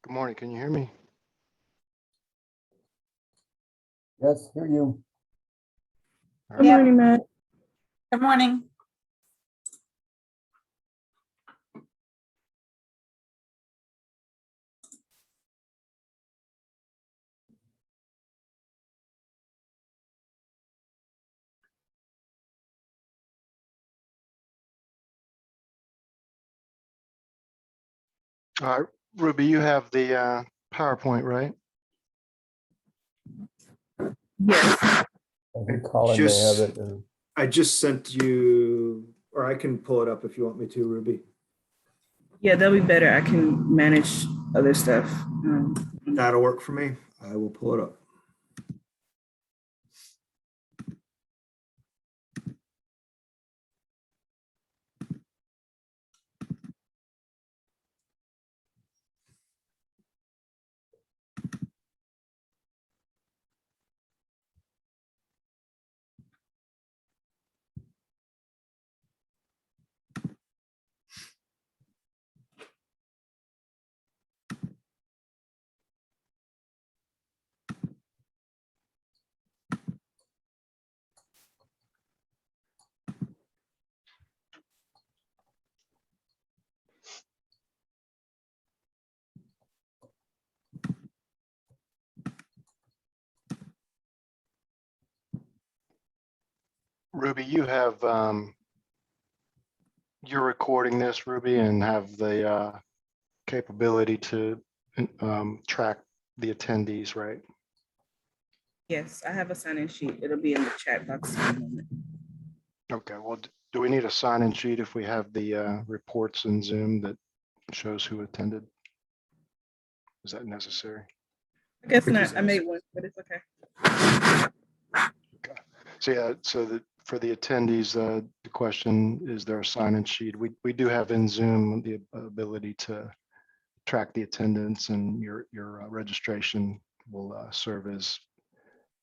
Good morning. Can you hear me? Yes, hear you. Good morning, Matt. Good morning. All right, Ruby, you have the PowerPoint, right? Yes. I think Colin may have it. I just sent you, or I can pull it up if you want me to, Ruby. Yeah, that'll be better. I can manage other stuff. That'll work for me. I will pull it up. Ruby, you have, you're recording this, Ruby, and have the capability to track the attendees, right? Yes, I have a sign-in sheet. It'll be in the chat box in a moment. Okay, well, do we need a sign-in sheet if we have the reports in Zoom that shows who attended? Is that necessary? I guess not. I made one, but it's okay. Okay. So yeah, so for the attendees, the question, is there a sign-in sheet? We do have in Zoom the ability to track the attendance, and your registration will serve as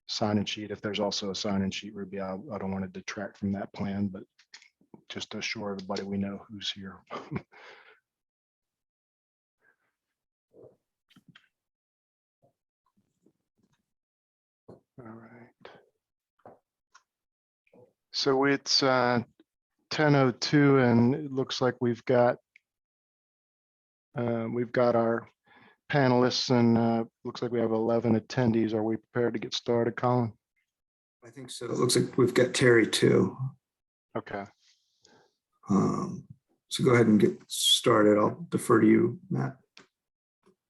sign-in sheet. If there's also a sign-in sheet, Ruby, I don't want to detract from that plan, but just to assure everybody we know who's here. All right. So it's 10:02, and it looks like we've got our panelists, and looks like we have 11 attendees. Are we prepared to get started, Colin? I think so. It looks like we've got Terry too. Okay. So go ahead and get started. I'll defer to you, Matt.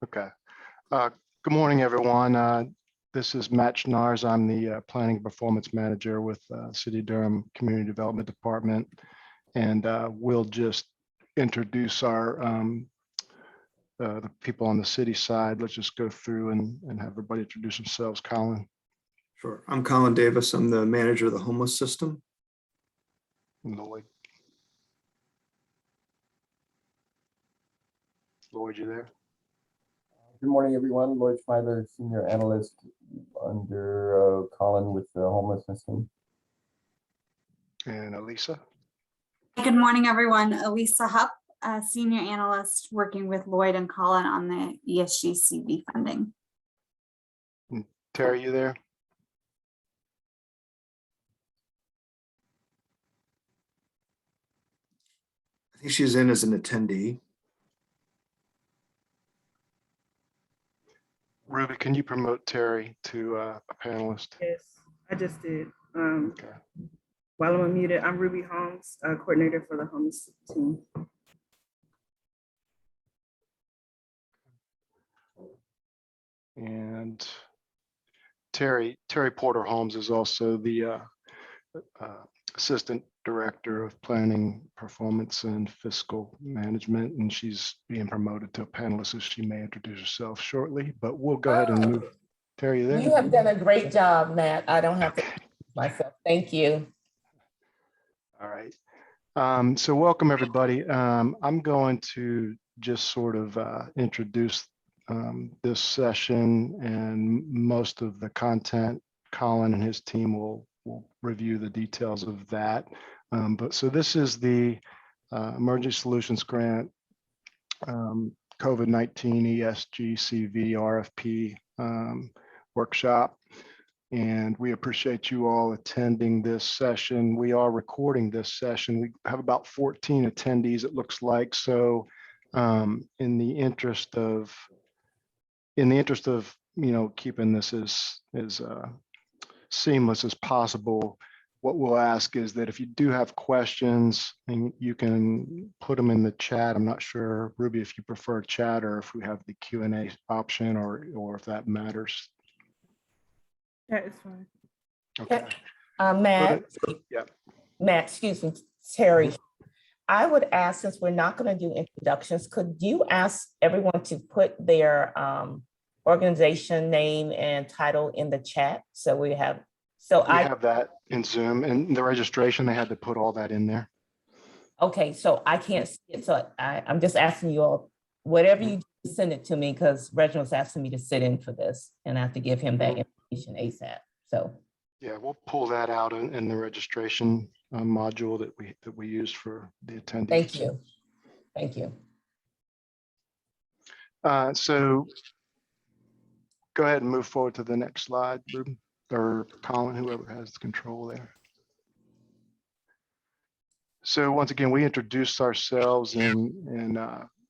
Okay. Good morning, everyone. This is Matt Schnars. I'm the Planning and Performance Manager with City of Durham Community Development Department. And we'll just introduce our the people on the city side. Let's just go through and have everybody introduce themselves. Colin. Sure. I'm Colin Davis. I'm the manager of the homeless system. Lloyd. Lloyd, you there? Good morning, everyone. Lloyd Schmeiler, Senior Analyst under Colin with the homelessness team. And Elisa. Good morning, everyone. Elisa Hupp, Senior Analyst working with Lloyd and Colin on the ESG-CV funding. Terry, you there? I think she's in as an attendee. Ruby, can you promote Terry to a panelist? Yes, I just did. Okay. While I'm unmuted, I'm Ruby Holmes, coordinator for the homeless team. And Terry Porter Holmes is also the Assistant Director of Planning, Performance, and Fiscal Management, and she's being promoted to a panelist, so she may introduce herself shortly, but we'll go ahead and move. Terry, you there? You have done a great job, Matt. I don't have to myself. Thank you. All right. So welcome, everybody. I'm going to just sort of introduce this session, and most of the content, Colin and his team will review the details of that. But so this is the Emergency Solutions Grant COVID-19 ESG-CV RFP workshop. And we appreciate you all attending this session. We are recording this session. We have about 14 attendees, it looks like. So in the interest of keeping this as seamless as possible, what we'll ask is that if you do have questions, and you can put them in the chat. I'm not sure, Ruby, if you prefer chat or if we have the Q&A option, or if that matters. That is fine. Okay. Matt, Yeah. Matt, excuse me, Terry. I would ask, since we're not going to do introductions, could you ask everyone to put their organization name and title in the chat? So we have, I have that in Zoom, and the registration, they had to put all that in there. okay, so I can't see it. So I'm just asking you all, whatever you do, send it to me, because Reginald's asking me to sit in for this and I have to give him that information ASAP. So Yeah, we'll pull that out in the registration module that we use for the attendees. thank you. Thank you. So go ahead and move forward to the next slide, Ruben, or Colin, whoever has the control there. So once again, we introduced ourselves, and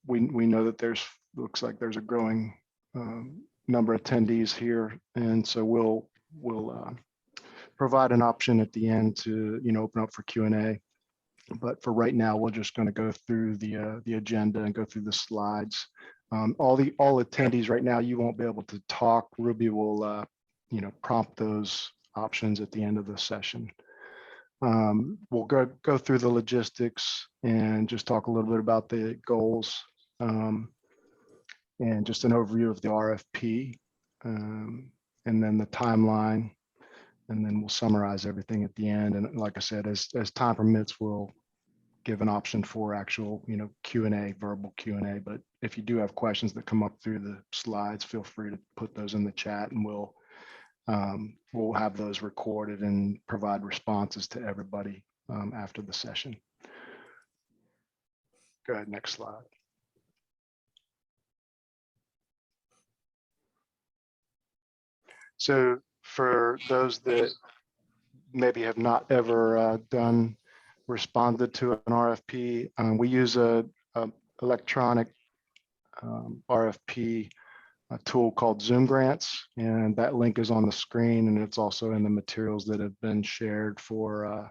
we know that looks like there's a growing number of attendees here, and so we'll provide an option at the end to open up for Q&A. But for right now, we're just going to go through the agenda and go through the slides. All attendees right now, you won't be able to talk. Ruby will prompt those options at the end of the session. We'll go through the logistics and just talk a little bit about the goals, and just an overview of the RFP, and then the timeline, and then we'll summarize everything at the end. And like I said, as time permits, we'll give an option for actual Q&A, verbal Q&A. But if you do have questions that come up through the slides, feel free to put those in the chat, and we'll have those recorded and provide responses to everybody after the session. Go ahead, next slide. So for those that maybe have not ever responded to an RFP, we use a electronic RFP tool called Zoom Grants, and that link is on the screen, and it's also in the materials that have been shared for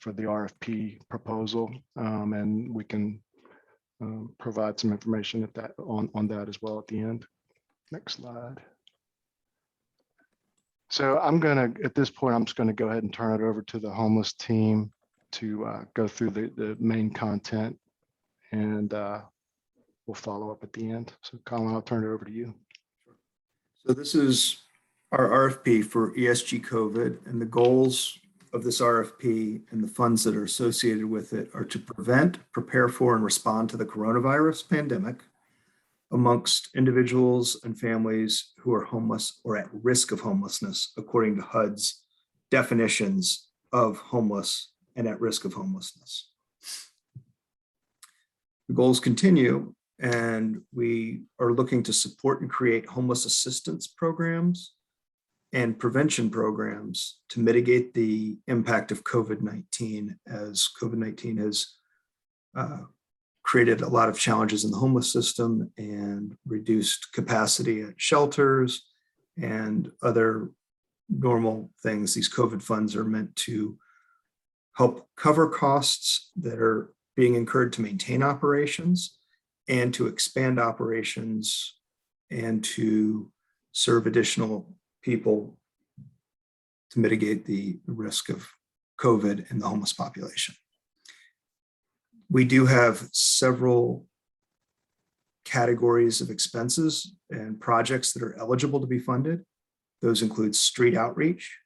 the RFP proposal, and we can provide some information on that as well at the end. Next slide. So at this point, I'm just gonna go ahead and turn it over to the homeless team to go through the main content, and we'll follow up at the end. So Colin, I'll turn it over to you. So this is our RFP for ESG COVID, and the goals of this RFP and the funds that are associated with it are to prevent, prepare for, and respond to the coronavirus pandemic amongst individuals and families who are homeless or at risk of homelessness, according to HUD's definitions of homeless and at risk of homelessness. The goals continue, and we are looking to support and create homeless assistance programs and prevention programs to mitigate the impact of COVID-19, as COVID-19 has created a lot of challenges in the homeless system and reduced capacity at shelters and other normal things. These COVID funds are meant to help cover costs that are being incurred to maintain operations and to expand operations and to serve additional people to mitigate the risk of COVID in the homeless population. We do have several categories of expenses and projects that are eligible to be funded. Those include street outreach,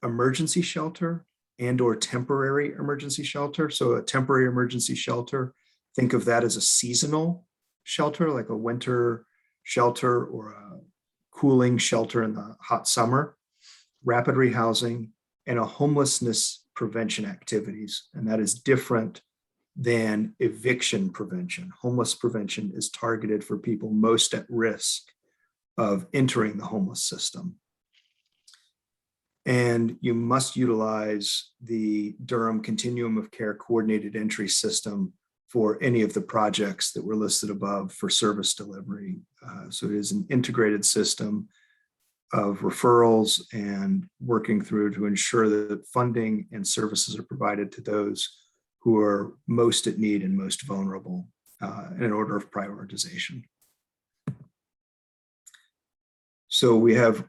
emergency shelter, and/or temporary emergency shelter. So a temporary emergency shelter, think of that as a seasonal shelter, like a winter shelter or a cooling shelter in the hot summer, rapid rehousing, and a homelessness prevention activities. And that is different than eviction prevention. Homeless prevention is targeted for people most at risk of entering the homeless system. And you must utilize the Durham Continuum of Care Coordinated Entry System for any of the projects that were listed above for service delivery. So it is an integrated system of referrals and working through to ensure that funding and services are provided to those who are most at need and most vulnerable in an order of prioritization. So we have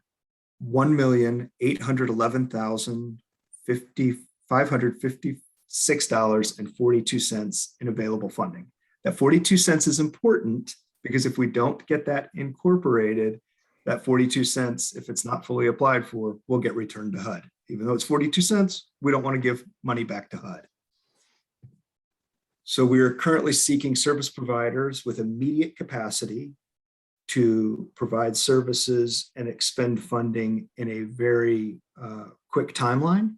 $1,811,556.42 in available funding. That 42 cents is important because if we don't get that incorporated, that 42 cents, if it's not fully applied for, will get returned to HUD. Even though it's 42 cents, we don't want to give money back to HUD. So we are currently seeking service providers with immediate capacity to provide services and expend funding in a very quick timeline.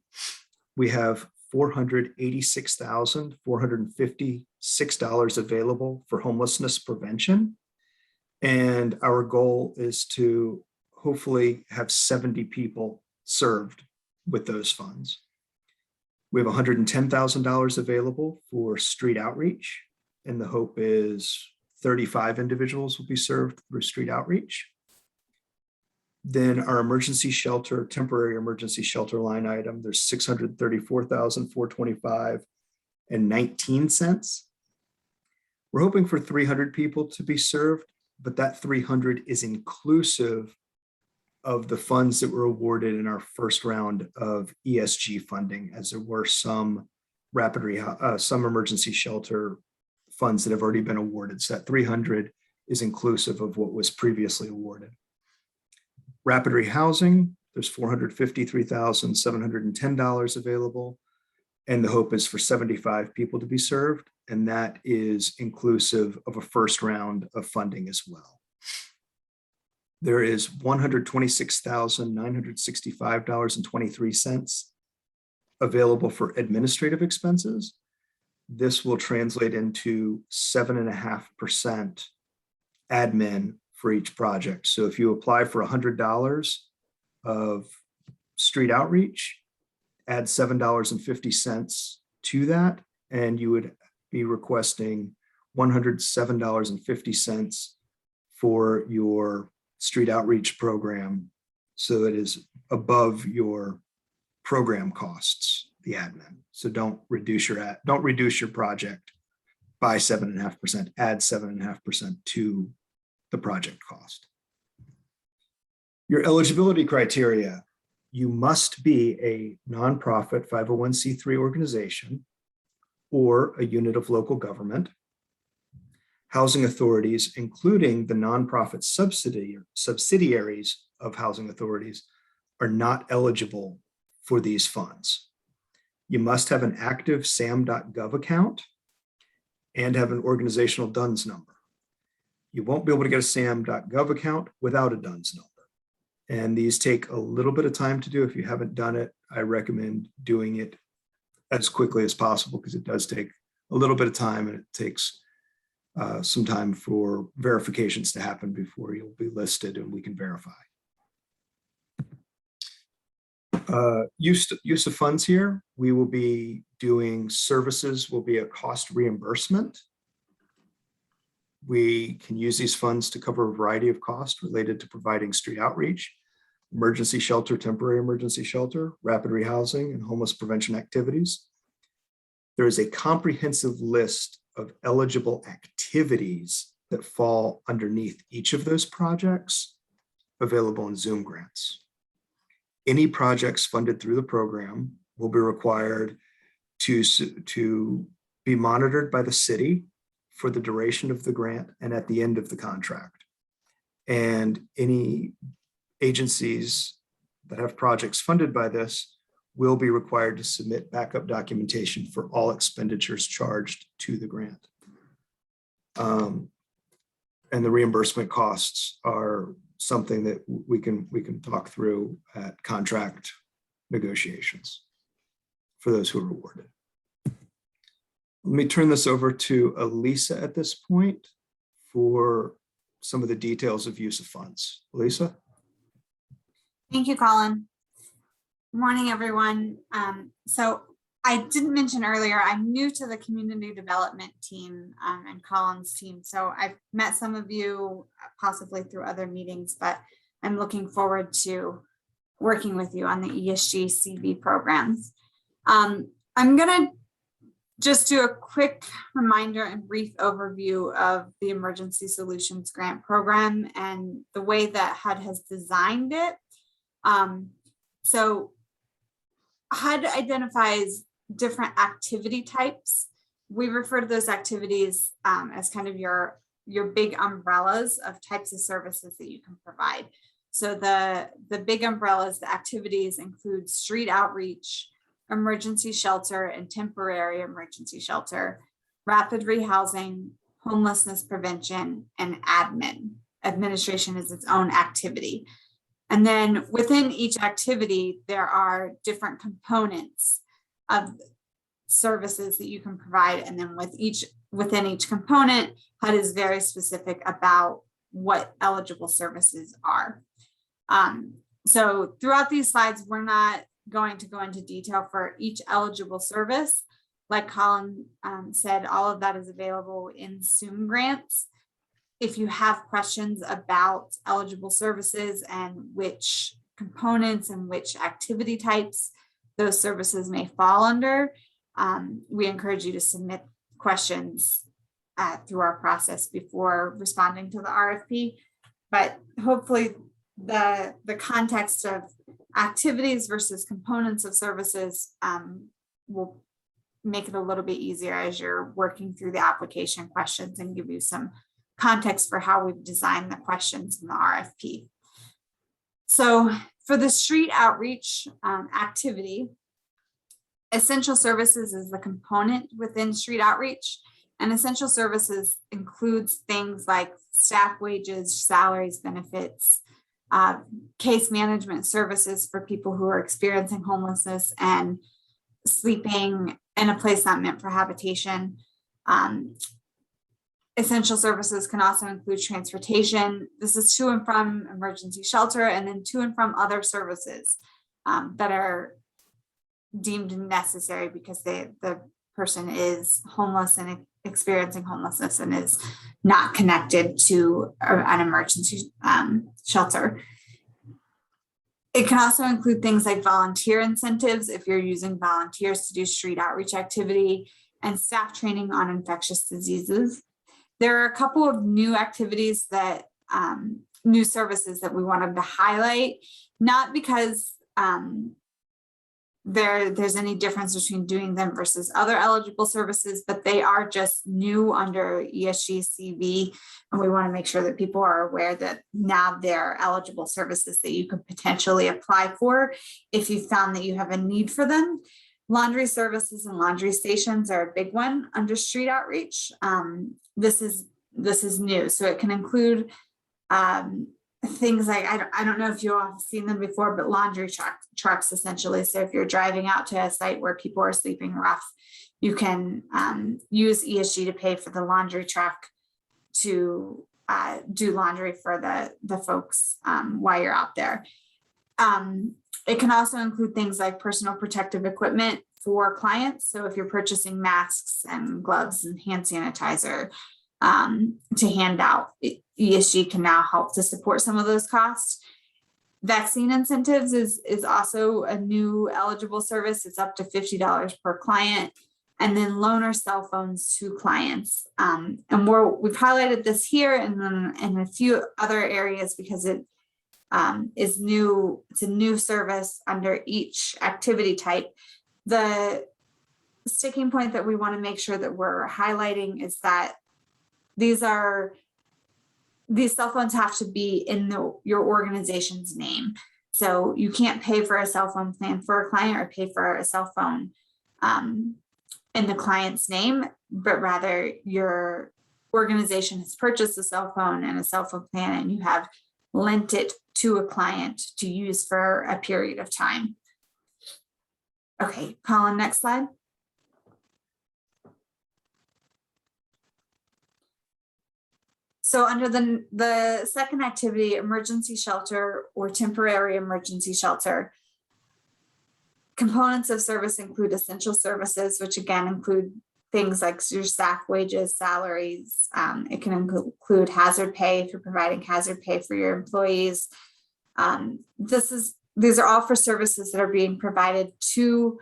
We have $486,456 available for homelessness prevention. And our goal is to hopefully have 70 people served with those funds. We have $110,000 available for street outreach, and the hope is 35 individuals will be served through street outreach. Then our emergency shelter, temporary emergency shelter line item, there's $634,425.19. We're hoping for 300 people to be served, but that 300 is inclusive of the funds that were awarded in our first round of ESG funding, as there were some some emergency shelter funds that have already been awarded. So that 300 is inclusive of what was previously awarded. Rapid rehousing, there's $453,710 available. And the hope is for 75 people to be served. And that is inclusive of a first round of funding as well. There is $126,965.23 available for administrative expenses. This will translate into 7.5% admin for each project. So if you apply for $100 of street outreach, add $7.50 to that, and you would be requesting $107.50 for your street outreach program. So it is above your program costs, the admin. So don't reduce your project by 7.5%, add 7.5% to the project cost. Your eligibility criteria: you must be a nonprofit 501c3 organization or a unit of local government. Housing authorities, including the nonprofit subsidiaries of housing authorities, are not eligible for these funds. You must have an active sam.gov account and have an organizational DUNS number. You won't be able to get a sam.gov account without a DUNS number. And these take a little bit of time to do. If you haven't done it, I recommend doing it as quickly as possible because it does take a little bit of time, and it takes some time for verifications to happen before you'll be listed and we can verify. Use of funds here, we will be doing services, will be a cost reimbursement. We can use these funds to cover a variety of costs related to providing street outreach, emergency shelter, temporary emergency shelter, rapid rehousing, and homeless prevention activities. There is a comprehensive list of eligible activities that fall underneath each of those projects available in Zoom grants. Any projects funded through the program will be required to be monitored by the city for the duration of the grant and at the end of the contract. And any agencies that have projects funded by this will be required to submit backup documentation for all expenditures charged to the grant. And the reimbursement costs are something that we can talk through at contract negotiations for those who are awarded. Let me turn this over to Elisa at this point for some of the details of use of funds. Elisa? Thank you, Colin. Good morning, everyone. So I didn't mention earlier, I'm new to the community development team and Colin's team. So I've met some of you possibly through other meetings, but I'm looking forward to working with you on the ESG-CV programs. I'm gonna just do a quick reminder and brief overview of the Emergency Solutions Grant Program and the way that HUD has designed it. So HUD identifies different activity types. We refer to those activities as kind of your big umbrellas of types of services that you can provide. So the big umbrellas, the activities include street outreach, emergency shelter and temporary emergency shelter, rapid rehousing, homelessness prevention, and admin. Administration is its own activity. And then within each activity, there are different components of services that you can provide. And then within each component, HUD is very specific about what eligible services are. So throughout these slides, we're not going to go into detail for each eligible service. Like Colin said, all of that is available in Zoom grants. If you have questions about eligible services and which components and which activity types those services may fall under, we encourage you to submit questions through our process before responding to the RFP. But hopefully the context of activities versus components of services will make it a little bit easier as you're working through the application questions and give you some context for how we've designed the questions in the RFP. So for the street outreach activity, essential services is the component within street outreach, and essential services includes things like staff wages, salaries, benefits, case management services for people who are experiencing homelessness and sleeping in a place not meant for habitation. Essential services can also include transportation. This is to and from emergency shelter, and then to and from other services that are deemed necessary because the person is homeless and experiencing homelessness and is not connected to an emergency shelter. It can also include things like volunteer incentives if you're using volunteers to do street outreach activity, and staff training on infectious diseases. There are a couple of new activities that, new services that we wanted to highlight, not because there's any difference between doing them versus other eligible services, but they are just new under ESG-CV. And we want to make sure that people are aware that now they're eligible services that you could potentially apply for if you found that you have a need for them. Laundry services and laundry stations are a big one under street outreach. This is new, so it can include things like, I don't know if you all have seen them before, but laundry trucks essentially. So if you're driving out to a site where people are sleeping rough, you can use ESG to pay for the laundry truck to do laundry for the folks while you're out there. It can also include things like personal protective equipment for clients. So if you're purchasing masks and gloves and hand sanitizer to hand out, ESG can now help to support some of those costs. Vaccine incentives is also a new eligible service. It's up to $50 per client. And then loaner cell phones to clients. And we've highlighted this here and then in a few other areas because it is new. It's a new service under each activity type. The sticking point that we want to make sure that we're highlighting is that these cell phones have to be in your organization's name. So you can't pay for a cell phone plan for a client or pay for a cell phone in the client's name, but rather your organization has purchased a cell phone and a cell phone plan and you have lent it to a client to use for a period of time. Okay, Colin, next slide. So under the second activity, emergency shelter or temporary emergency shelter, components of service include essential services, which again include things like your staff wages, salaries. It can include hazard pay if you're providing hazard pay for your employees. These are all for services that are being provided to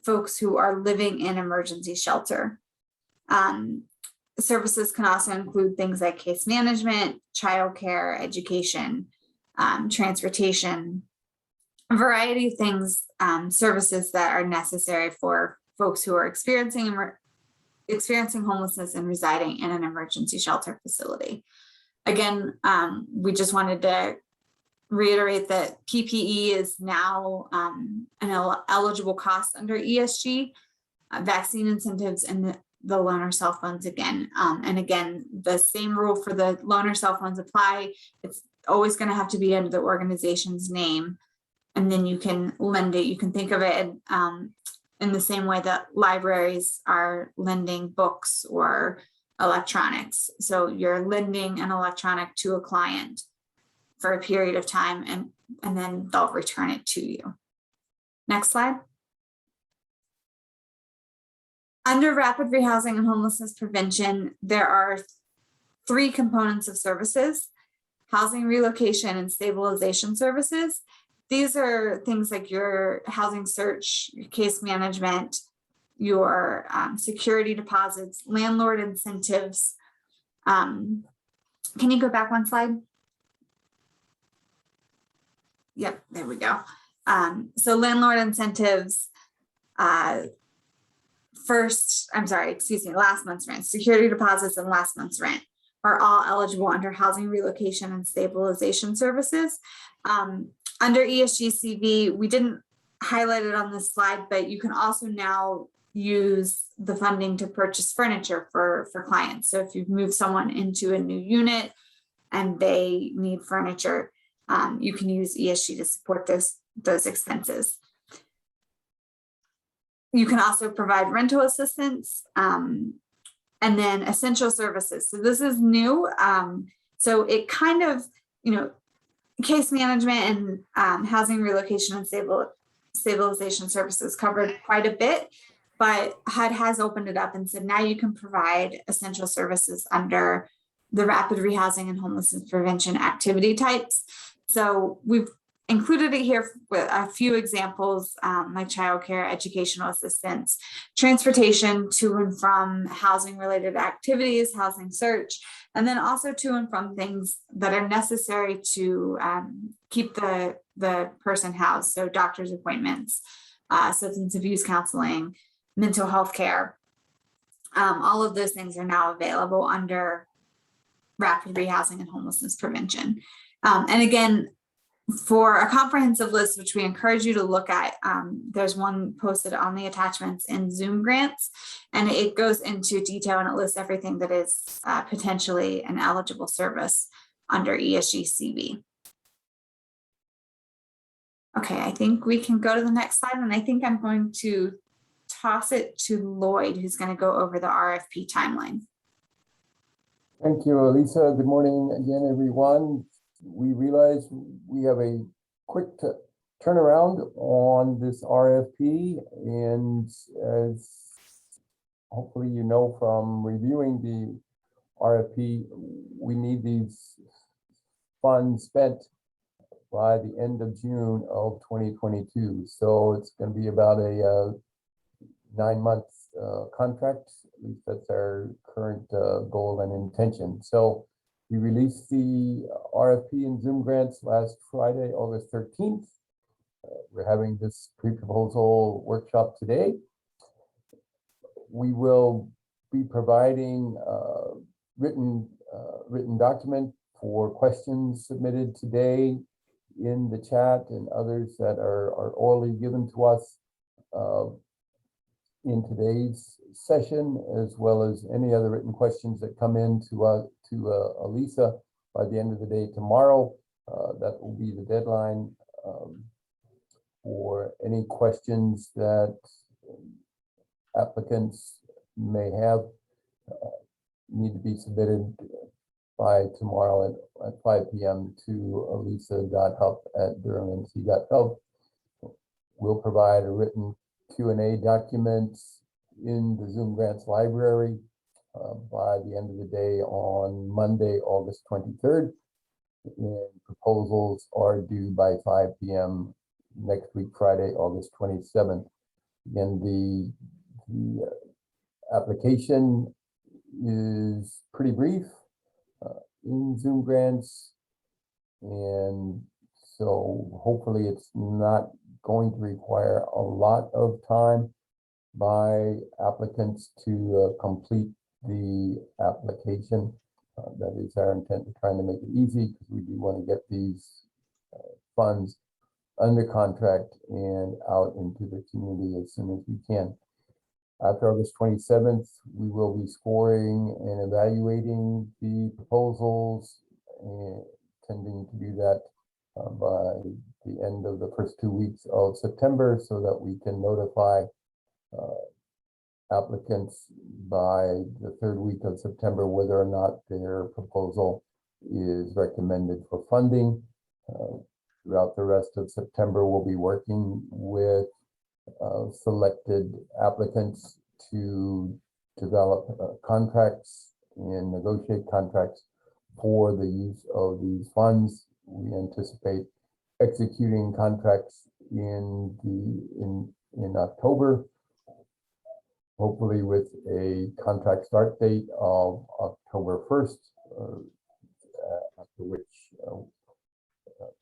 folks who are living in emergency shelter. Services can also include things like case management, childcare, education, transportation, a variety of things, services that are necessary for folks who are experiencing homelessness and residing in an emergency shelter facility. Again, we just wanted to reiterate that PPE is now an eligible cost under ESG, vaccine incentives, and the loaner cell phones again. And again, the same rule for the loaner cell phones apply. It's always going to have to be under the organization's name, and then you can lend it. You can think of it in the same way that libraries are lending books or electronics. So you're lending an electronic to a client for a period of time, and then they'll return it to you. Next slide. Under rapid rehousing and homelessness prevention, there are 3 components of services: housing relocation and stabilization services. These are things like your housing search, your case management, your security deposits, landlord incentives. Can you go back one slide? Yep, there we go. So landlord incentives, last month's rent, security deposits and last month's rent are all eligible under housing relocation and stabilization services. Under ESG-CV, we didn't highlight it on this slide, but you can also now use the funding to purchase furniture for clients. So if you've moved someone into a new unit and they need furniture, you can use ESG to support those expenses. You can also provide rental assistance, and then essential services. So this is new. So it kind of, case management and housing relocation and stabilization services covered quite a bit, but HUD has opened it up and said now you can provide essential services under the rapid rehousing and homelessness prevention activity types. So we've included it here with a few examples, like childcare, educational assistance, transportation to and from housing related activities, housing search, and then also to and from things that are necessary to keep the person housed. So doctor's appointments, substance abuse counseling, mental health care. All of those things are now available under rapid rehousing and homelessness prevention. And again, for a comprehensive list, which we encourage you to look at, there's one posted on the attachments in Zoom grants, and it goes into detail and it lists everything that is potentially an eligible service under ESG-CV. Okay, I think we can go to the next slide, and I think I'm going to toss it to Lloyd, who's going to go over the RFP timeline. Thank you, Elisa. Good morning again, everyone. We realize we have a quick turnaround on this RFP, and as hopefully you know from reviewing the RFP, we need these funds spent by the end of June of 2022. So it's going to be about a 9-month contract. At least that's our current goal and intention. So we released the RFP and Zoom grants last Friday, August 13th. We're having this pre-proposal workshop today. We will be providing written document for questions submitted today in the chat and others that are orally given to us in today's session, as well as any other written questions that come in to Elisa by the end of the day tomorrow. That will be the deadline for any questions that applicants may have need to be submitted by tomorrow at 5 p.m. to elisa.hupp@durhamnc.gov. We'll provide a written Q&A document in the Zoom Grants library by the end of the day on Monday, August 23rd. And proposals are due by 5 p.m. next week, Friday, August 27th. Again, the application is pretty brief in Zoom Grants. And so hopefully it's not going to require a lot of time by applicants to complete the application. That is our intent, of trying to make it easy, because we do want to get these funds under contract and out into the community as soon as we can. After August 27th, we will be scoring and evaluating the proposals, and intending to do that by the end of the first 2 weeks of September, so that we can notify applicants by the third week of September whether or not their proposal is recommended for funding. Throughout the rest of September, we'll be working with selected applicants to develop contracts and negotiate contracts for the use of these funds. We anticipate executing contracts in October, hopefully with a contract start date of October 1st, after which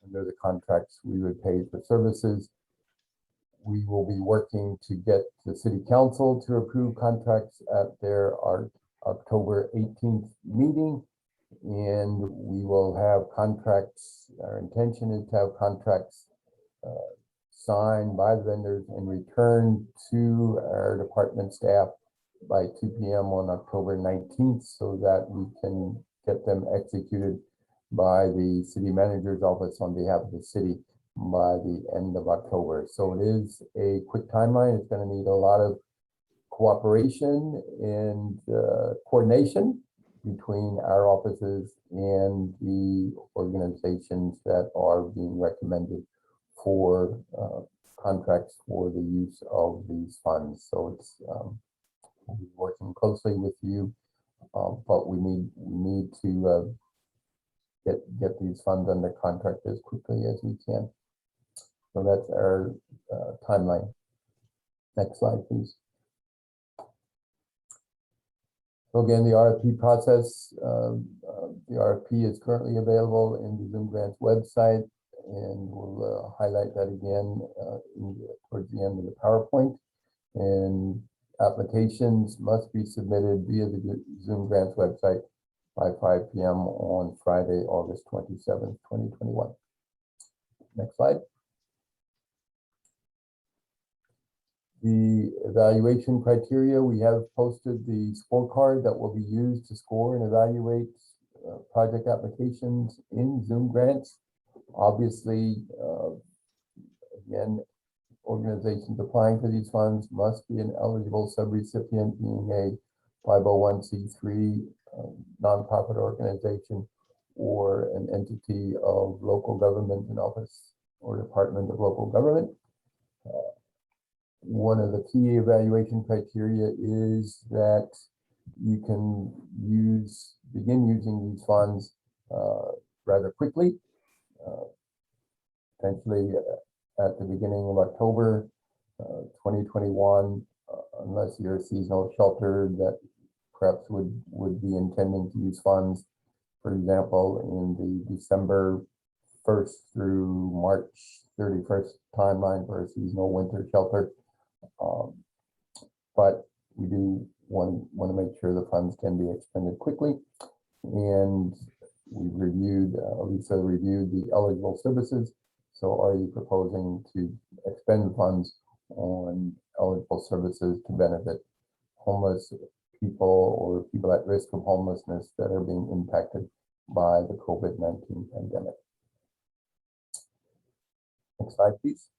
under the contracts we would pay for services. We will be working to get the city council to approve contracts at their October 18th meeting. And we will have contracts, our intention is to have contracts signed by the vendors and returned to our department staff by 2 p.m. on October 19th, so that we can get them executed by the city manager's office on behalf of the city by the end of October. So it is a quick timeline. It's going to need a lot of cooperation and coordination between our offices and the organizations that are being recommended for contracts for the use of these funds. So it's we'll be working closely with you, but we need to get these funds under contract as quickly as we can. So that's our timeline. Next slide, please. So again, the RFP process, the RFP is currently available in the Zoom Grants website, and we'll highlight that again towards the end of the PowerPoint. And applications must be submitted via the Zoom Grants website by 5 p.m. on Friday, August 27th, 2021. Next slide. The evaluation criteria, we have posted the scorecard that will be used to score and evaluate project applications in Zoom Grants. Obviously, again, organizations applying for these funds must be an eligible subrecipient, being a 501c3 nonprofit organization or an entity of local government, an office or department of local government. One of the key evaluation criteria is that you can begin using these funds rather quickly, potentially at the beginning of October 2021, unless you're a seasonal shelter that perhaps would be intending to use funds, for example, in the December 1st through March 31st timeline for a seasonal winter shelter. But we do want to make sure the funds can be expended quickly. And we've reviewed, Lisa reviewed the eligible services. So are you proposing to expend funds on eligible services to benefit homeless people or people at risk of homelessness that are being impacted by the COVID-19 pandemic? Next slide, please.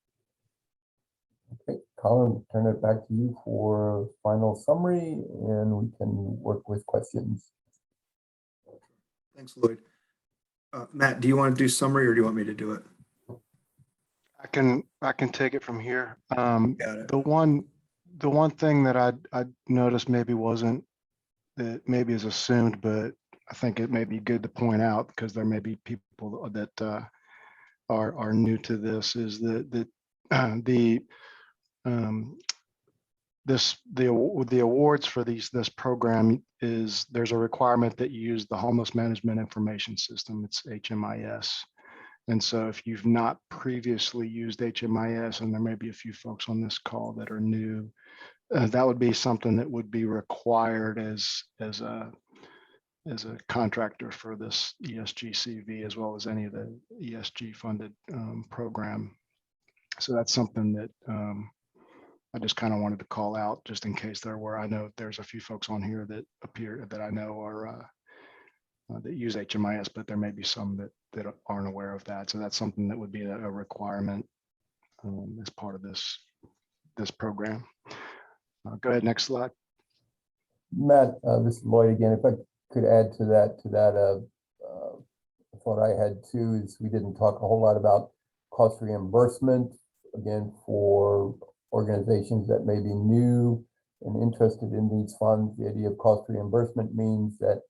Okay, Colin, turn it back to you for final summary, and we can work with questions. Thanks, Lloyd. Matt, do you want to do summary or do you want me to do it? I can take it from here. Got it. The one thing that I noticed maybe wasn't, that maybe is assumed, but I think it may be good to point out because there may be people that are new to this, is that the awards for this program is, there's a requirement that you use the Homeless Management Information System. It's HMIS. And so if you've not previously used HMIS, and there may be a few folks on this call that are new, that would be something that would be required as a contractor for this ESG-CV, as well as any of the ESG funded program. So that's something that I just kind of wanted to call out, just in case there were. I know there's a few folks on here that I know are that use HMIS, but there may be some that aren't aware of that. So that's something that would be a requirement as part of this program. Go ahead, next slide. Matt, this is Lloyd again. If I could add to that, thought I had too, is we didn't talk a whole lot about cost reimbursement, again, for organizations that may be new and interested in these funds. The idea of cost reimbursement means that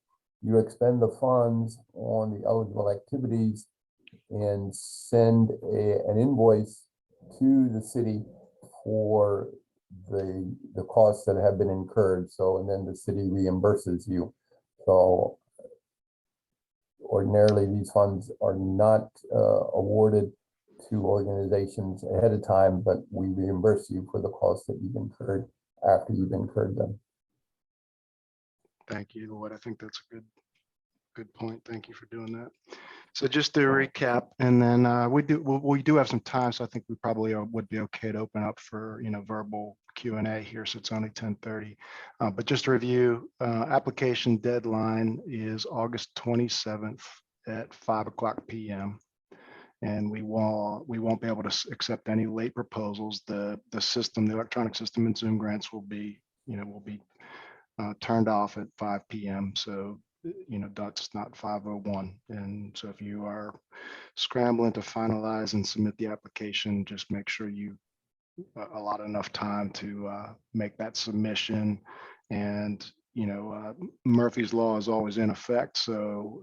you expend the funds on the eligible activities and send an invoice to the city for the costs that have been incurred. So, and then the city reimburses you. So ordinarily, these funds are not awarded to organizations ahead of time, but we reimburse you for the costs that you've incurred after you've incurred them. Thank you, Lloyd. I think that's a good point. Thank you for doing that. So just to recap, and then we do have some time, so I think we probably would be okay to open up for verbal Q&A here, so it's only 10:30. But just to review, application deadline is August 27th at 5:00 p.m. And we won't be able to accept any late proposals. The system, the electronic system in Zoom grants will be turned off at 5 p.m. So that's not 5:01. And so if you are scrambling to finalize and submit the application, just make sure you allot enough time to make that submission. And Murphy's Law is always in effect. So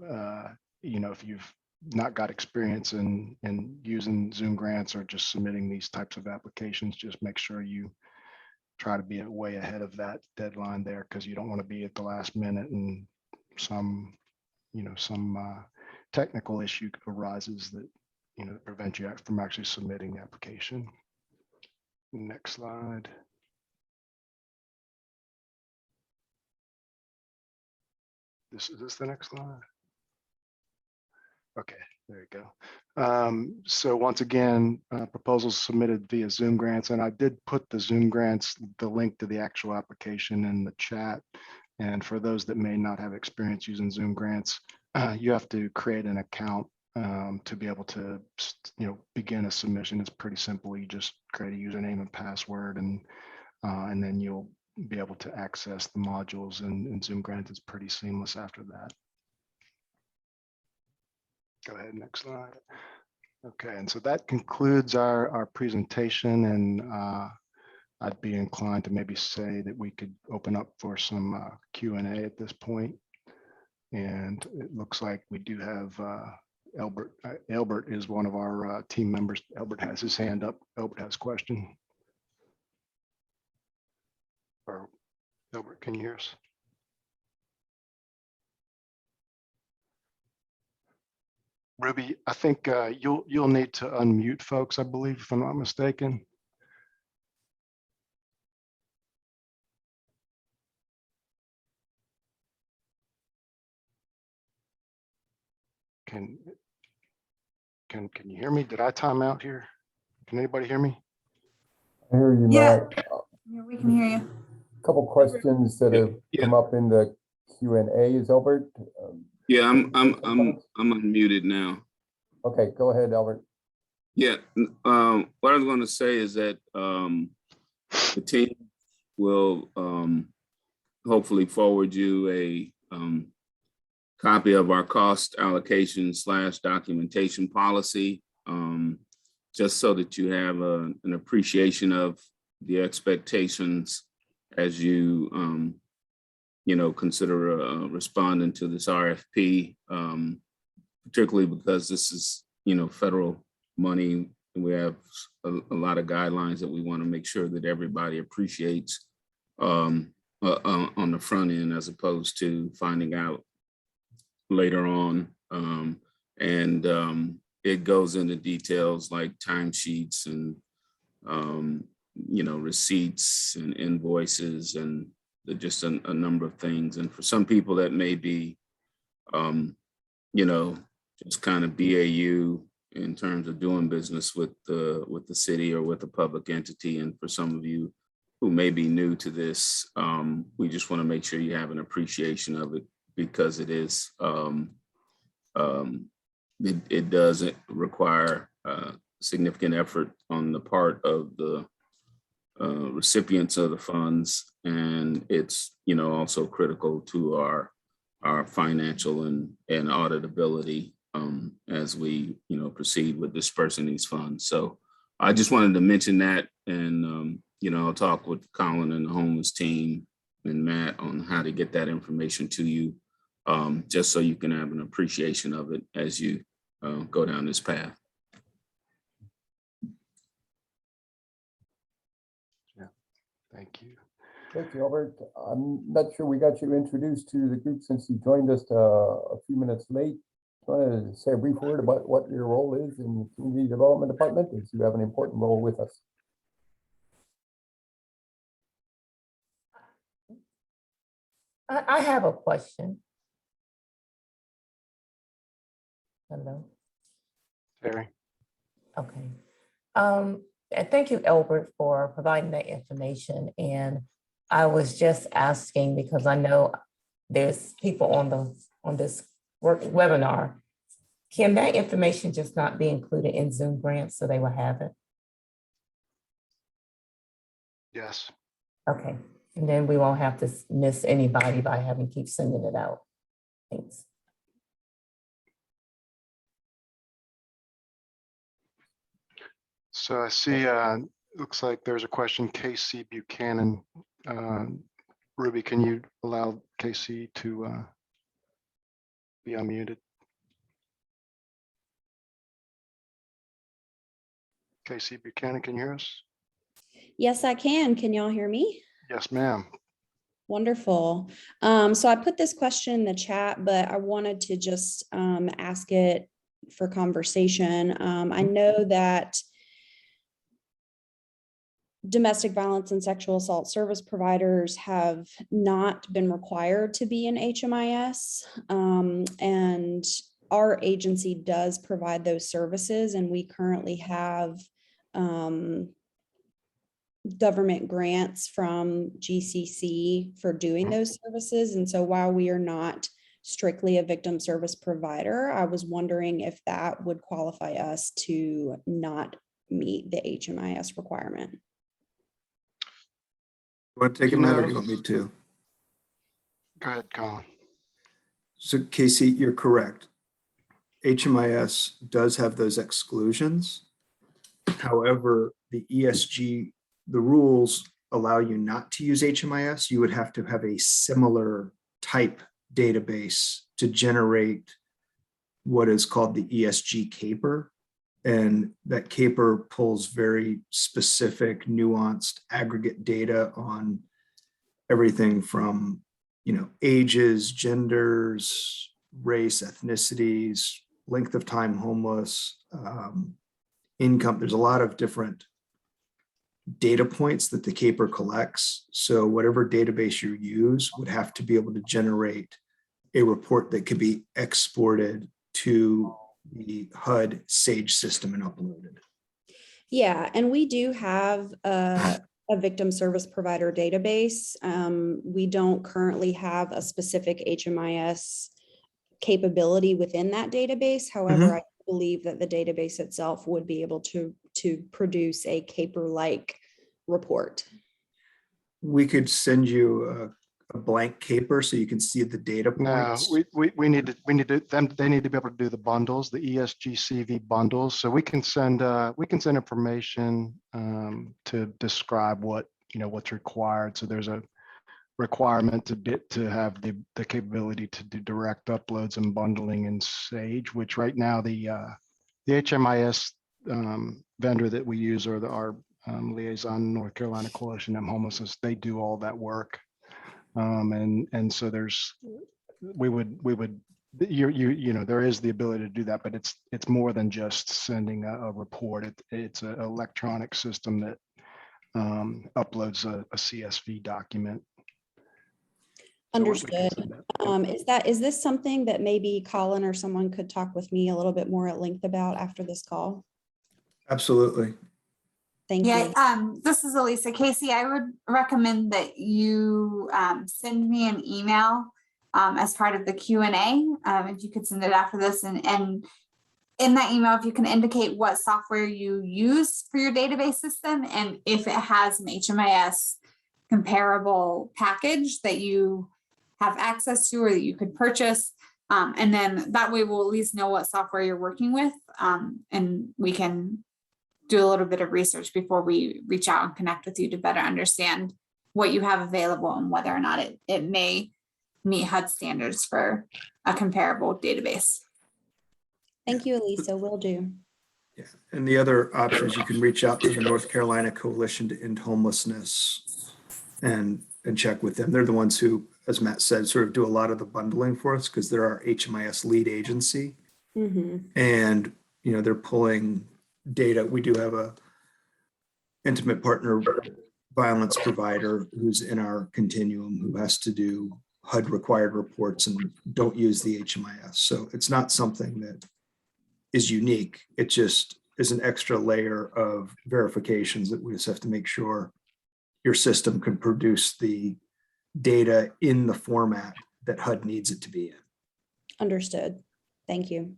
if you've not got experience in using Zoom grants or just submitting these types of applications, just make sure you try to be way ahead of that deadline there, because you don't want to be at the last minute and some technical issue arises that prevent you from actually submitting the application. Next slide. Is this the next slide? Okay, there you go. So once again, proposals submitted via Zoom grants, and I did put the Zoom grants, the link to the actual application in the chat. And for those that may not have experience using Zoom grants, you have to create an account to be able to begin a submission. It's pretty simple. You just create a username and password, and then you'll be able to access the modules, and Zoom grants is pretty seamless after that. Go ahead, next slide. Okay, and so that concludes our presentation, and I'd be inclined to maybe say that we could open up for some Q&A at this point. And it looks like we do have Albert. Albert is one of our team members. Albert has his hand up. Albert has a question. Or Albert, can you hear us? Ruby, I think you'll need to unmute folks, I believe, if I'm not mistaken. Can you hear me? Did I time out here? Can anybody hear me? I hear you, Yeah. Matt. Yeah, we can hear you. Couple questions that have come up in the Q&A. Is Albert? Yeah, I'm unmuted now. Okay, go ahead, Albert. Yeah, what I was going to say is that the team will hopefully forward you a copy of our cost allocation / documentation policy, just so that you have an appreciation of the expectations as you, consider responding to this RFP, particularly because this is, federal money. We have a lot of guidelines that we want to make sure that everybody appreciates on the front end, as opposed to finding out later on. It goes into details like timesheets and, receipts and invoices and just a number of things. And for some people that may be, just kind of BAU in terms of doing business with the city or with a public entity. And for some of you who may be new to this, we just want to make sure you have an appreciation of it, because it is, it does require significant effort on the part of the recipients of the funds. And it's, also critical to our financial and auditability as we, proceed with dispersing these funds. So I just wanted to mention that. And, I'll talk with Colin and the homeless team and Matt on how to get that information to you, just so you can have an appreciation of it as you go down this path. Yeah, thank you. Thank you, Albert. I'm not sure we got you introduced to the group since you joined us a few minutes late. I want to say a brief word about what your role is in the Community Development Department, as you have an important role with us. I have a question. Hello. Terry. Okay. And thank you, Albert, for providing that information. And I was just asking because I know there's people on this webinar. Can that information just not be included in Zoom grants so they will have it? Yes. Okay. And then we won't have to miss anybody by having to keep sending it out. Thanks. So I see, looks like there's a question, Casey Buchanan. Ruby, can you allow Casey to be unmuted? Casey Buchanan, can you hear us? Yes, I can. Can y'all hear me? Yes, ma'am. Wonderful. So I put this question in the chat, but I wanted to just ask it for conversation. I know that domestic violence and sexual assault service providers have not been required to be in HMIS, and our agency does provide those services, and we currently have government grants from GCC for doing those services. And so while we are not strictly a victim service provider, I was wondering if that would qualify us to not meet the HMIS requirement. You want to take a minute or you want me to? Go ahead, Colin. So Casey, you're correct. HMIS does have those exclusions. However, the ESG, the rules allow you not to use HMIS. You would have to have a similar type database to generate what is called the ESG caper. And that caper pulls very specific, nuanced aggregate data on everything from, ages, genders, race, ethnicities, length of time homeless, income. There's a lot of different data points that the caper collects. So whatever database you use would have to be able to generate a report that could be exported to the HUD SAGE system and uploaded. Yeah, and we do have a victim service provider database. We don't currently have a specific HMIS capability within that database. However, I believe that the database itself would be able to produce a caper-like report. We could send you a blank caper so you can see the data No, points? we need to, they need to be able to do the bundles, the ESG-CV bundles. So we can send information to describe what, what's required. So there's a requirement to have the capability to do direct uploads and bundling in Sage, which right now the HMIS vendor that we use, or our liaison North Carolina Coalition of Homelessness, they do all that work. And so we would there is the ability to do that, but it's more than just sending a report. It's an electronic system that uploads a CSV document. So we can Understood. send that. Is this something that maybe Colin or someone could talk with me a little bit more at length about after this call? Absolutely. Thank you. This is Elisa. Casey, I would recommend that you send me an email as part of the Q&A. If you could send it after this, and in that email, if you can indicate what software you use for your database system, and if it has an HMIS comparable package that you have access to or that you could purchase. And then that way we'll at least know what software you're working with, and we can do a little bit of research before we reach out and connect with you to better understand what you have available and whether or not it may meet HUD standards for a comparable database. Thank you, Elisa. Will do. Yeah. And the other option is you can reach out to the North Carolina Coalition to End Homelessness and check with them. They're the ones who, as Matt said, sort of do a lot of the bundling for us because they're our HMIS lead agency. And, they're pulling data. We do have a intimate partner violence provider who's in our continuum who has to do HUD required reports and don't use the HMIS. So it's not something that is unique. It just is an extra layer of verifications that we just have to make sure your system can produce the data in the format that HUD needs it to be in. Understood. Thank you.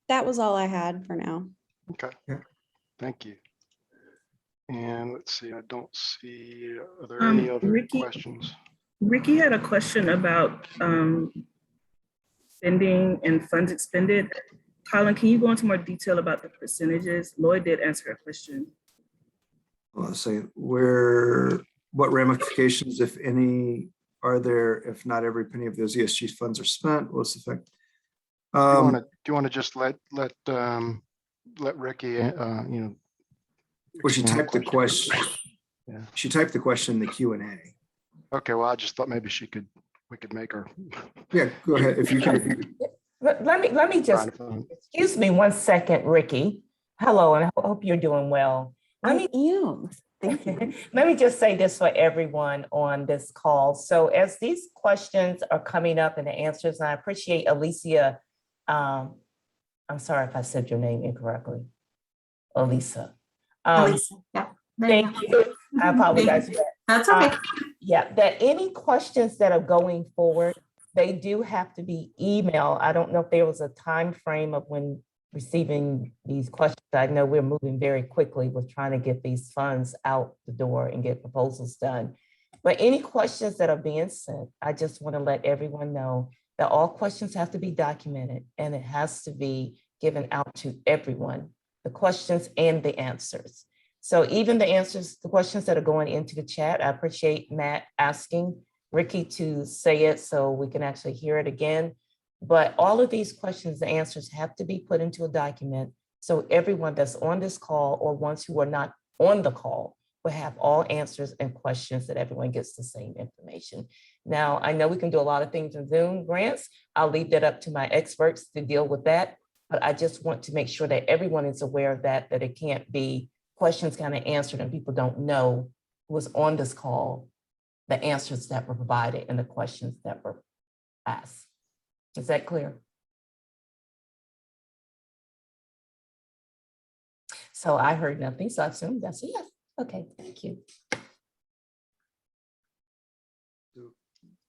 That was all I had for now. Okay. Yeah. Thank you. And let's see, I don't see, are there any other questions? Ricky had a question about spending and funds expended. Colin, can you go into more detail about the percentages? Lloyd did answer a question. Well, say what ramifications, if any, are there if not every penny of those ESG funds are spent? What's the effect? Do you want to just let Ricky, Well, she expand typed the question. Yeah. She typed the question in the Q&A. Okay, well, I just thought maybe we could make her. Yeah, go ahead. If you can. Let me just, excuse me 1 second, Ricky. Hello, and I hope you're doing well. Let me just say this for everyone on this call. So as these questions are coming up and the answers, and I appreciate Alicia. I'm sorry if I said your name incorrectly. Elisa. Elisa, yeah. Thank you. I apologize. That's okay. Yeah, that any questions that are going forward, they do have to be emailed. I don't know if there was a time frame of when receiving these questions. I know we're moving very quickly with trying to get these funds out the door and get proposals done. But any questions that are being sent, I just want to let everyone know that all questions have to be documented and it has to be given out to everyone, the questions and the answers. So even the answers, the questions that are going into the chat, I appreciate Matt asking Ricky to say it so we can actually hear it again. But all of these questions, the answers have to be put into a document so everyone that's on this call or ones who are not on the call will have all answers and questions that everyone gets the same information. Now, I know we can do a lot of things in Zoom grants. I'll leave that up to my experts to deal with that. But I just want to make sure that everyone is aware of that it can't be questions kind of answered and people don't know who was on this call, the answers that were provided and the questions that were asked. Is that clear? So I heard nothing, so I assume that's a yes. Okay, thank you.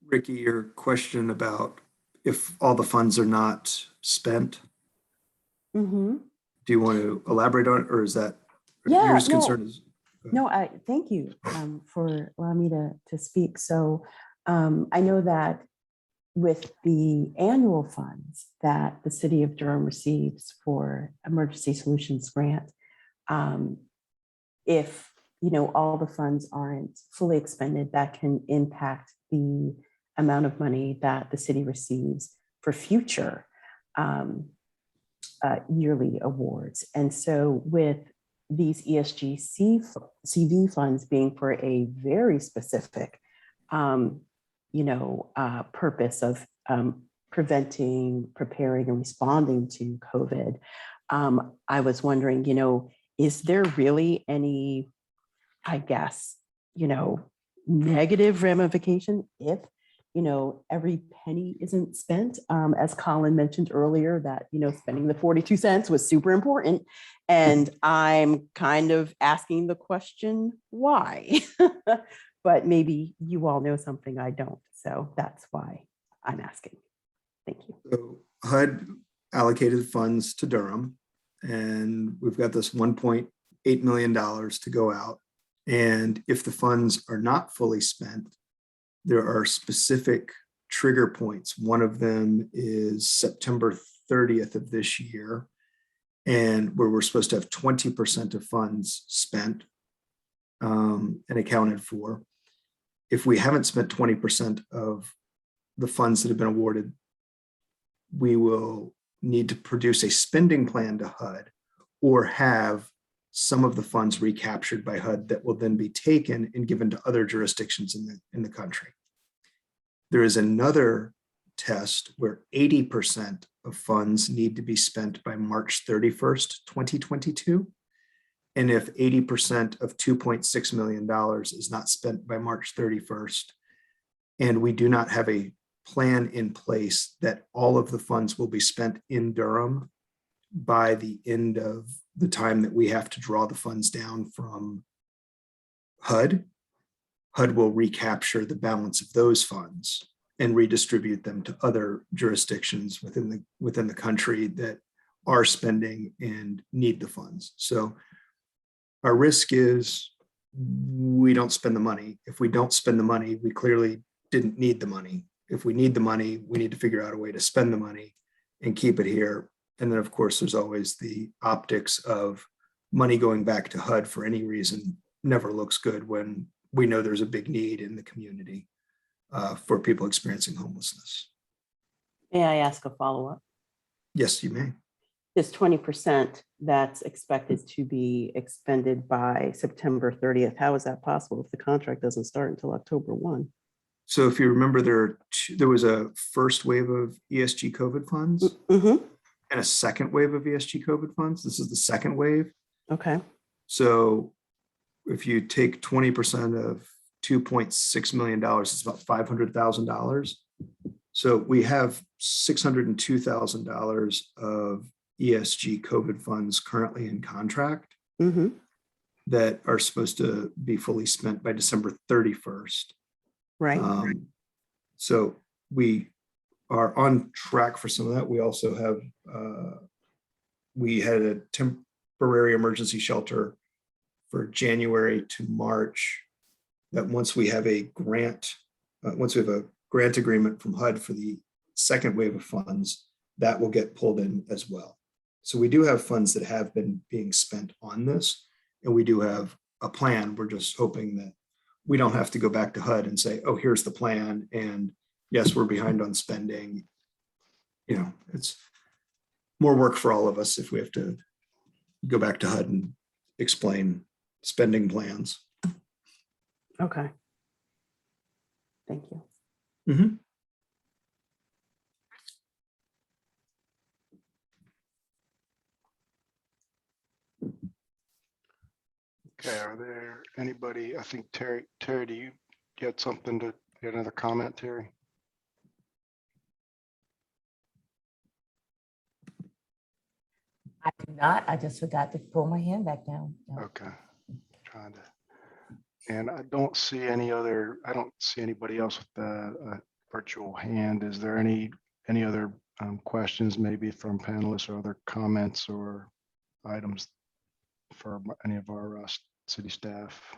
Ricky, your question about if all the funds are not spent, do you want to elaborate on it, or is that your concern is? No, thank you for allowing me to speak. So I know that with the annual funds that the city of Durham receives for emergency solutions grant, if all the funds aren't fully expended, that can impact the amount of money that the city receives for future yearly awards. And so with these ESG-CV funds being for a very specific, purpose of preventing, preparing, and responding to COVID, I was wondering, is there really any, I guess, negative ramification if every penny isn't spent? As Colin mentioned earlier, that spending the 42 cents was super important, and I'm kind of asking the question why. But maybe you all know something I don't, so that's why I'm asking. Thank you. So HUD allocated funds to Durham, and we've got this $1.8 million to go out. And if the funds are not fully spent, there are specific trigger points. One of them is September 30th of this year, and where we're supposed to have 20% of funds spent and accounted for. If we haven't spent 20% of the funds that have been awarded, we will need to produce a spending plan to HUD or have some of the funds recaptured by HUD that will then be taken and given to other jurisdictions in the country. There is another test where 80% of funds need to be spent by March 31st, 2022. And if 80% of $2.6 million is not spent by March 31st, and we do not have a plan in place that all of the funds will be spent in Durham by the end of the time that we have to draw the funds down from HUD, HUD will recapture the balance of those funds and redistribute them to other jurisdictions within the country that are spending and need the funds. So our risk is we don't spend the money. If we don't spend the money, we clearly didn't need the money. If we need the money, we need to figure out a way to spend the money and keep it here. And then, of course, there's always the optics of money going back to HUD for any reason never looks good when we know there's a big need in the community for people experiencing homelessness. May I ask a follow-up? Yes, you may. This 20% that's expected to be expended by September 30th, how is that possible if the contract doesn't start until October 1? So if you remember, there was a first wave of ESG COVID funds and a second wave of ESG COVID funds. This is the second wave. Okay. So if you take 20% of $2.6 million, it's about $500,000. So we have $602,000 of ESG COVID funds currently in contract that are supposed to be fully spent by December 31st. Right. So we are on track for some of that. We also have, we had a temporary emergency shelter for January to March that once we have a grant, once we have a grant agreement from HUD for the second wave of funds, that will get pulled in as well. So we do have funds that have been being spent on this, and we do have a plan. We're just hoping that we don't have to go back to HUD and say, oh, here's the plan. And yes, we're behind on spending. It's more work for all of us if we have to go back to HUD and explain spending plans. Okay. Thank you. Okay, are there anybody, I think Terry, do you get something to get another comment, Terry? I do not. I just forgot to pull my hand back down. No. Okay, trying to, and I don't see anybody else with a virtual hand. Is there any other questions maybe from panelists or other comments or items for any of our city staff.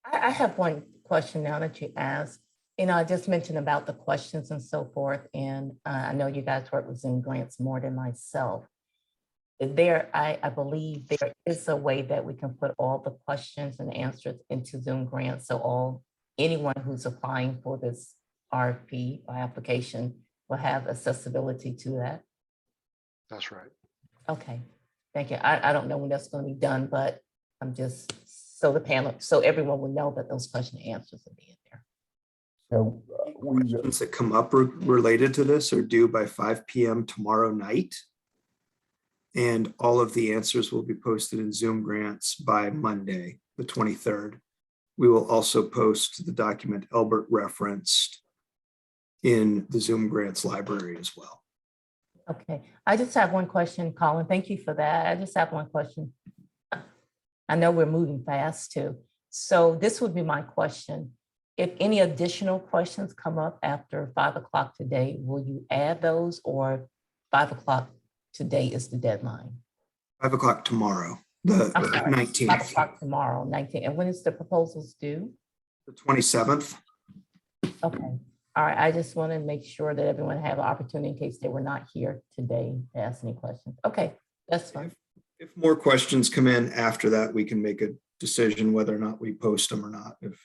I have one question now that you asked. I just mentioned about the questions and so forth, and I know you guys work with Zoom grants more than myself. I believe there is a way that we can put all the questions and answers into Zoom grants, so anyone who's applying for this RFP or application will have accessibility to that. That's right. Okay, thank you. I don't know when that's going to be done, but I'm just, so the panel, so everyone will know that those question and answers will be in there. So Questions that come up related to this are due by 5 p.m. tomorrow night. And all of the answers will be posted in Zoom grants by Monday, the 23rd. We will also post the document Albert referenced in the Zoom grants library as well. Okay, I just have one question, Colin. Thank you for that. I just have one question. I know we're moving fast too. So this would be my question. If any additional questions come up after 5 o'clock today, will you add those, or 5 o'clock today is the deadline? 5 o'clock tomorrow, the I'm sorry, 19th. 5 o'clock tomorrow, 19th. And when is the proposals due? The 27th. Okay, all right. I just want to make sure that everyone have an opportunity in case they were not here today to ask any questions. Okay, that's fine. If more questions come in after that, we can make a decision whether or not we post them or not. If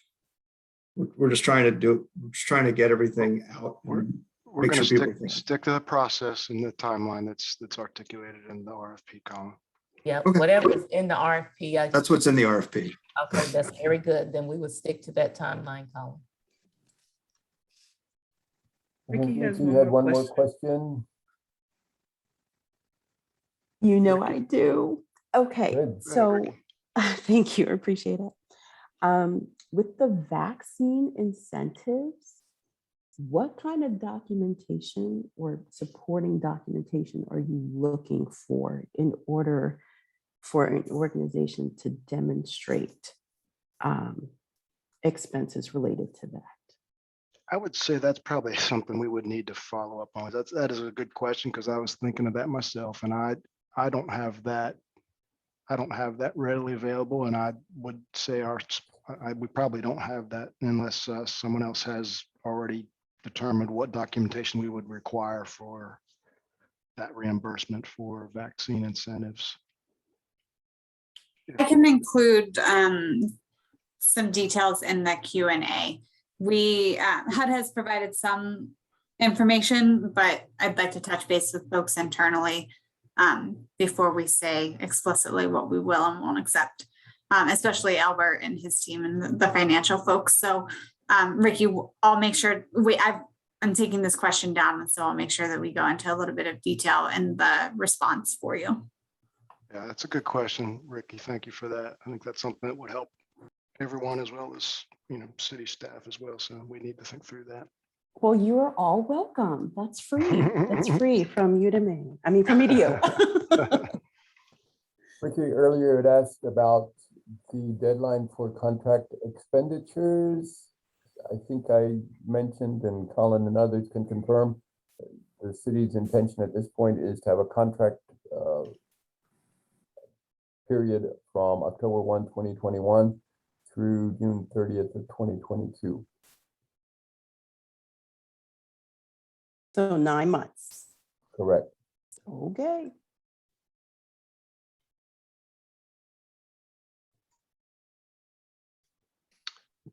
we're just trying to get everything out. We're Make going sure to people stick to the process and the timeline that's articulated in the RFP column. Yeah, Okay. whatever's in the RFP. That's what's in the RFP. Okay, that's very good. Then we would stick to that timeline column. Ricky has Ricky had one more question. You know I do. Okay, Good. so thank you, I appreciate it. With the vaccine incentives, what kind of documentation or supporting documentation are you looking for in order for an organization to demonstrate expenses related to that? I would say that's probably something we would need to follow up on. That is a good question, because I was thinking of that myself, and I don't have that. I don't have that readily available, and I would say we probably don't have that unless someone else has already determined what documentation we would require for that reimbursement for vaccine incentives. I can include some details in the Q&A. HUD has provided some information, but I'd like to touch base with folks internally before we say explicitly what we will and won't accept, especially Albert and his team and the financial folks. So Ricky, I'll make sure I'm taking this question down, so I'll make sure that we go into a little bit of detail in the response for you. Yeah, that's a good question, Ricky. Thank you for that. I think that's something that would help everyone, as well as, city staff as well. So we need to think through that. Well, you are all welcome. That's free. That's free from you to me. I mean, from me to you. Ricky earlier had asked about the deadline for contract expenditures. I think I mentioned, and Colin and others can confirm, the city's intention at this point is to have a contract period from October 1, 2021 through June 30th of 2022. So 9 months. Correct. Okay.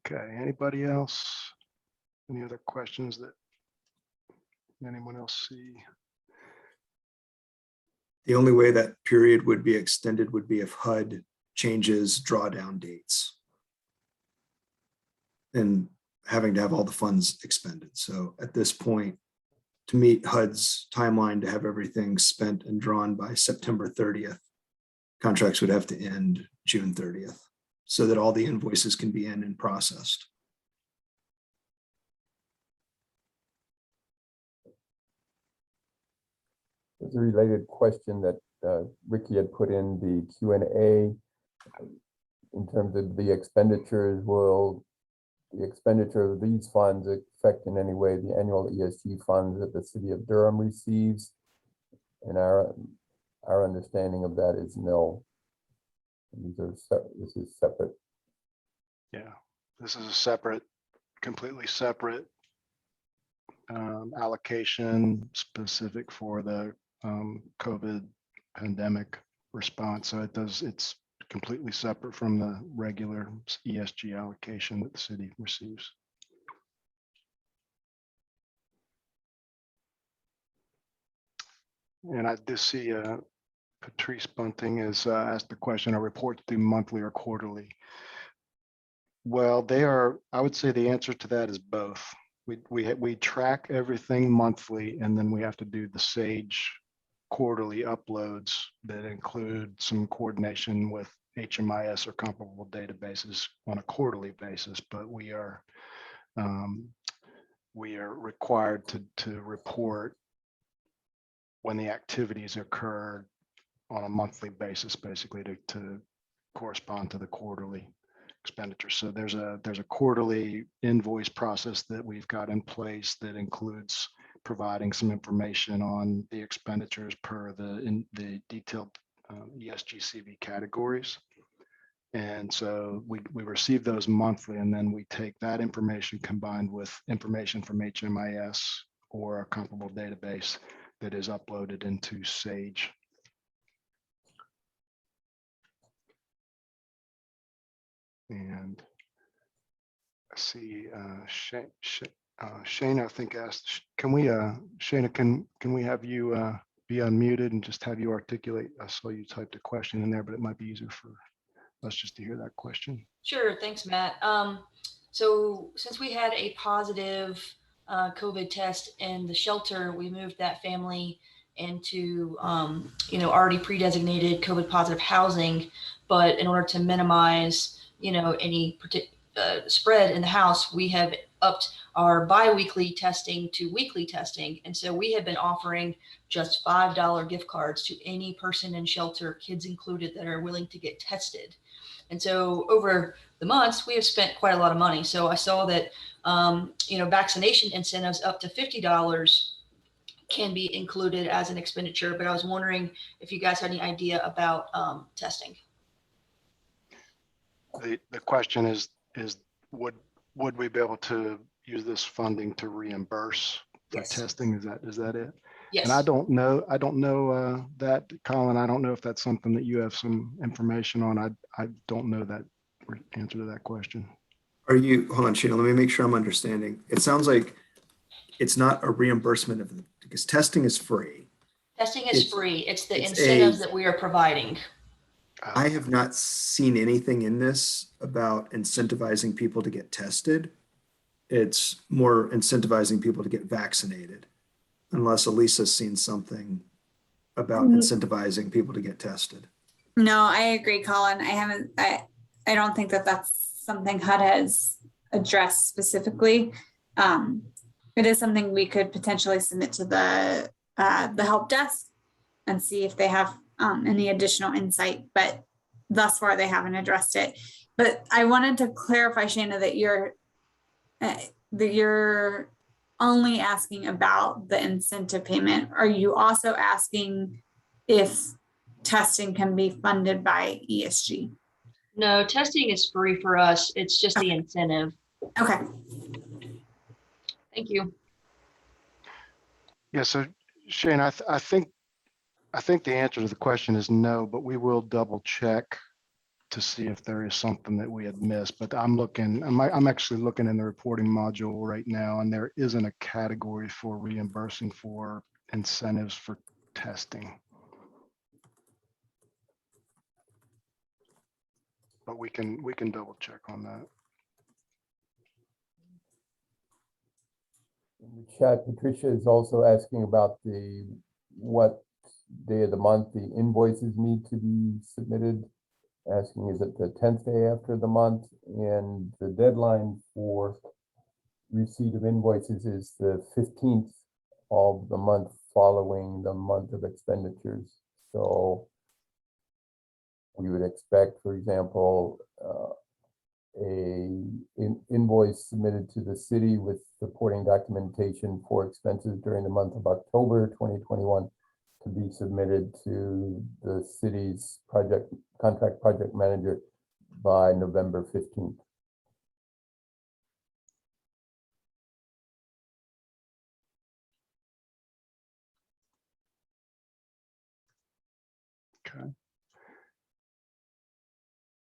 Okay, anybody else? Any other questions that anyone else see? The only way that period would be extended would be if HUD changes drawdown dates and having to have all the funds expended. So at this point, to meet HUD's timeline to have everything spent and drawn by September 30th, contracts would have to end June 30th so that all the invoices can be in and processed. There's a related question that Ricky had put in the Q&A in terms of the expenditures. Will the expenditure of these funds affect in any way the annual ESG funds that the city of Durham receives? And our understanding of that is no. These are this is separate. Yeah, this is a separate, completely separate allocation specific for the COVID pandemic response. So it's completely separate from the regular ESG allocation that the city receives. And I do see Patrice Bunting has asked the question, are reports due monthly or quarterly? Well, they are, I would say the answer to that is both. We track everything monthly, and then we have to do the SAGE quarterly uploads that include some coordination with HMIS or comparable databases on a quarterly basis, but we are required to report when the activities occur on a monthly basis, basically to correspond to the quarterly expenditure. So there's a quarterly invoice process that we've got in place that includes providing some information on the expenditures per the detailed ESG-CV categories. And so we receive those monthly, and then we take that information combined with information from HMIS or a comparable database that is uploaded into SAGE. And I see Shana, I think, asked, can we, Shana, can we have you be unmuted and just have you articulate? I saw you typed a question in there, but it might be easier for us just to hear that question. Sure, thanks, Matt. So since we had a positive COVID test in the shelter, we moved that family into already pre-designated COVID positive housing. But in order to minimize any spread in the house, we have upped our bi-weekly testing to weekly testing. And so we have been offering just $5 gift cards to any person in shelter, kids included, that are willing to get tested. And so over the months, we have spent quite a lot of money. So I saw that, vaccination incentives up to $50 can be included as an expenditure, but I was wondering if you guys had any idea about testing. The question is would we be able to use this funding to reimburse for Yes. testing? Is that it? Yes. And I don't know that, Colin. I don't know if that's something that you have some information on. I don't know that answer to that question. Hold on, Sheena, let me make sure I'm understanding. It sounds like it's not a reimbursement because testing is free. Testing is free. It's the it's incentives that we are providing. I have not seen anything in this about incentivizing people to get tested. It's more incentivizing people to get vaccinated, unless Elisa's seen something about incentivizing people to get tested. No, I agree, Colin. I don't think that that's something HUD has addressed specifically. It is something we could potentially submit to the help desk and see if they have any additional insight, but thus far they haven't addressed it. But I wanted to clarify, Shana, that you're only asking about the incentive payment. Are you also asking if testing can be funded by ESG? No, testing is free for us. It's just the incentive. Okay. Thank you. Yeah, so Shane, I think the answer to the question is no, but we will double check to see if there is something that we had missed. But I'm actually looking in the reporting module right now, and there isn't a category for reimbursing for incentives for testing. But we can double check on that. In the chat, Patricia is also asking about what day of the month the invoices need to be submitted. Asking, is it the 10th day after the month? And the deadline for receipt of invoices is the 15th of the month following the month of expenditures. So we would expect, for example, invoice submitted to the city with supporting documentation for expenses during the month of October 2021 to be submitted to the city's project contract project manager by November 15th. Okay.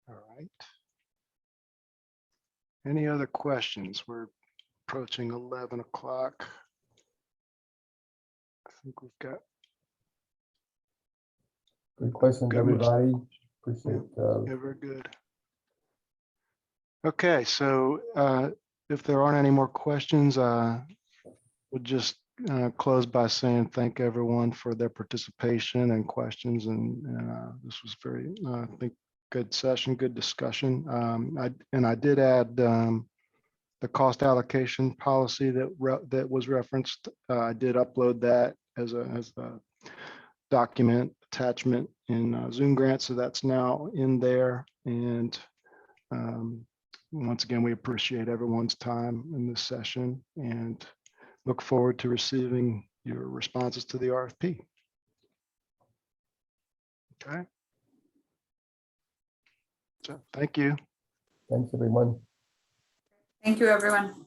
All right. Any other questions? We're approaching 11 o'clock. I think we've got. Good questions, Got most- everybody. Appreciate Yeah, very good. Okay, so if there aren't any more questions, we'll just close by saying thank everyone for their participation and questions. And this was very, I think, good session, good discussion. I did add the cost allocation policy that was referenced. I did upload that as a document attachment in Zoom Grant, so that's now in there. And once again, we appreciate everyone's time in this session and look forward to receiving your responses to the RFP. Okay. So thank you. Thanks, everyone. Thank you, everyone.